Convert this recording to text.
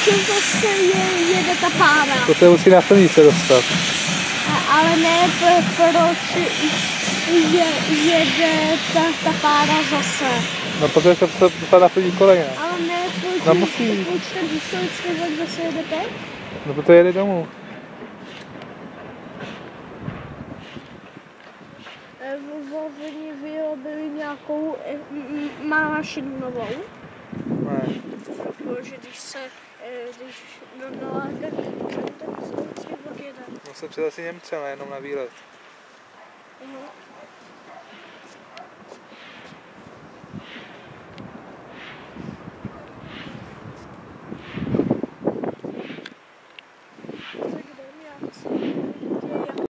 že zase jede ta pára. To se musí na silnice dostat. Ale ne, proč jede ta pára zase. No protože se dostat na první koleje. Ale ne, No musí. proč ten historický vlak zase jede teď? No protože jede domů. Oni vyrobili nějakou mašinu novou. Ne. Protože když tak historický vlak jede. No se přidal si Němcem jenom na výlet. Aha.